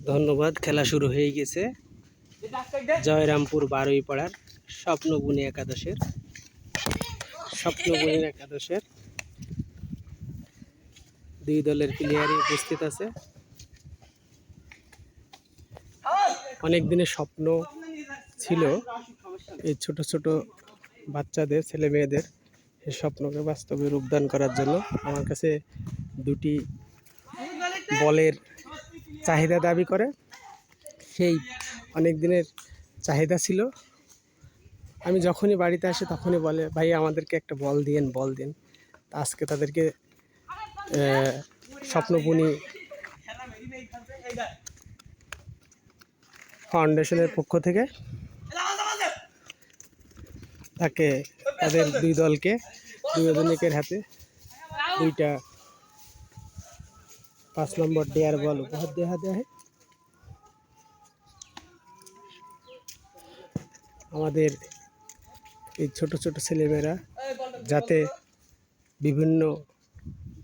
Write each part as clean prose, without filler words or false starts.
ধন্যবাদ। খেলা শুরু হয়ে গেছে জয়রামপুর বারুইপাড়ার স্বপ্নবুনি একাদশের দুই দলের প্লেয়ারই উপস্থিত আছে। অনেক দিনের স্বপ্ন ছিল এই ছোট ছোট বাচ্চাদের, ছেলে মেয়েদের এই স্বপ্নকে বাস্তবে রূপদান করার জন্য। আমার কাছে দুটি বলের চাহিদা দাবি করে, সেই অনেক দিনের চাহিদা ছিল। আমি যখনই বাড়িতে আসি তখনই বলে, ভাই আমাদেরকে একটা বল দিন। আজকে তাদেরকে স্বপ্নবুনি ফাউন্ডেশনের পক্ষ থেকে তাদের দুই দলকে, দুই অধিনায়কের হাতে দুইটা 5 নম্বর ডেয়ার বল উপহার দেওয়া হয়। আমাদের এই ছোট ছোট ছেলেমেয়েরা যাতে বিভিন্ন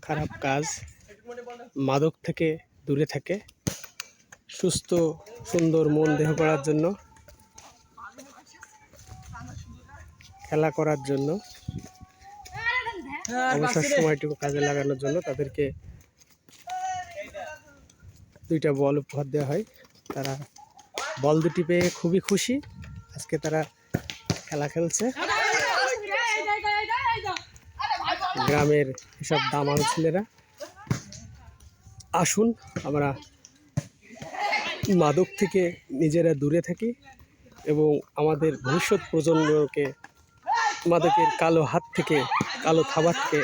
খারাপ কাজ, মাদক থেকে দূরে থাকে, সুস্থ সুন্দর মন দেহ করার জন্য, খেলা করার জন্য, অবসর সময়টুকু কাজে লাগানোর জন্য তাদেরকে দুইটা বল উপহার দেওয়া হয়। তারা বল দুটি পেয়ে খুবই খুশি। আজকে তারা খেলা খেলছে। গ্রামের এসব দামাল ছেলেরা, আসুন আমরা মাদক থেকে নিজেরা দূরে থাকি এবং আমাদের ভবিষ্যৎ প্রজন্মকে মাদকের কালো হাত থেকে, কালো থাবা থেকে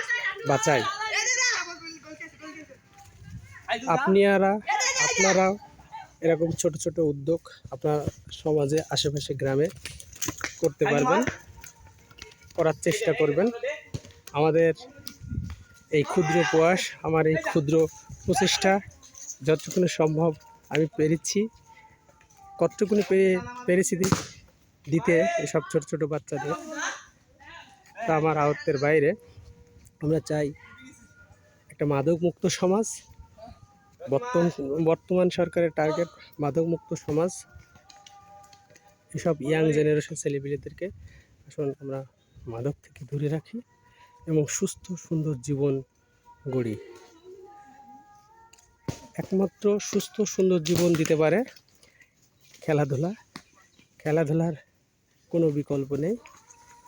বাঁচাই। আপনারাও এরকম ছোট ছোট উদ্যোগ আপনার সমাজে, আশেপাশে গ্রামে করতে পারবেন, করার চেষ্টা করবেন। আমাদের এই ক্ষুদ্র প্রয়াস, আমার এই ক্ষুদ্র প্রচেষ্টা যতটুকুনি সম্ভব আমি পেরেছি, কতটুকুনি পেরেছি দিতে এসব ছোট ছোট বাচ্চাদের, তা আমার আয়ত্তের বাইরে। আমরা চাই একটা মাদকমুক্ত সমাজ। বর্তমান সরকারের টার্গেট মাদকমুক্ত সমাজ। এসব ইয়াং জেনারেশন ছেলেপিলেদেরকে আসুন আমরা মাদক থেকে দূরে রাখি এবং সুস্থ সুন্দর জীবন গড়ি। একমাত্র সুস্থ সুন্দর জীবন দিতে পারে খেলাধুলার কোনো বিকল্প নেই।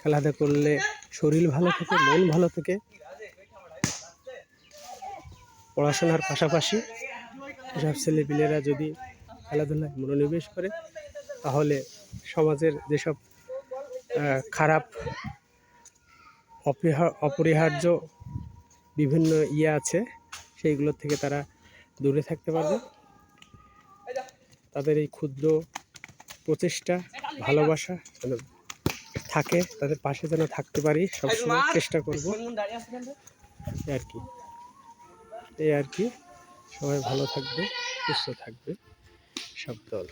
খেলাধুলা করলে শরীর ভালো থাকে, মন ভালো থাকে। পড়াশোনার পাশাপাশি এসব ছেলেপিলেরা যদি খেলাধুলায় মনোনিবেশ করে, তাহলে সমাজের যেসব খারাপ অপরিহার্য বিভিন্ন আছে, সেইগুলোর থেকে তারা দূরে থাকতে পারবে। তাদের এই ক্ষুদ্র প্রচেষ্টা, ভালোবাসা যেন থাকে, তাদের পাশে যেন থাকতে পারি, সবসময় চেষ্টা করব। এই আর কি সবাই ভালো থাকবে, সুস্থ থাকবে সব দল।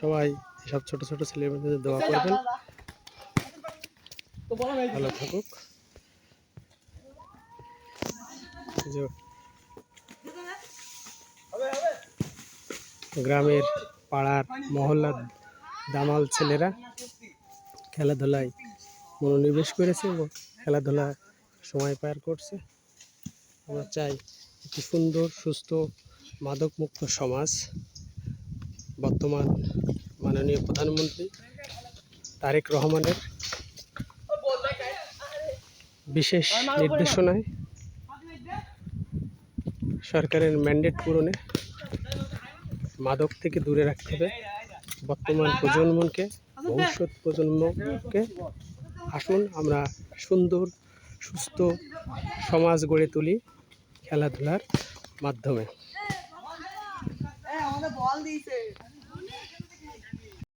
সবাই সব ছোট ছোট ছেলেমেয়েদের দোয়া করবেন, ভালো থাকুক। গ্রামের, পাড়ার, মহল্লার দামাল ছেলেরা খেলাধুলায় মনোনিবেশ করেছে এবং খেলাধুলা সময় পার করছে। আমরা চাই একটি সুন্দর, সুস্থ, মাদকমুক্ত সমাজ। বর্তমান মাননীয় প্রধানমন্ত্রী তারেক রহমানের বিশেষ নির্দেশনায়, সরকারের ম্যান্ডেট পূরণে মাদক থেকে দূরে রাখতে হবে বর্তমান প্রজন্মকে, ভবিষ্যৎ প্রজন্মকে। আসুন আমরা সুন্দর সুস্থ সমাজ গড়ে তুলি খেলাধুলার মাধ্যমে।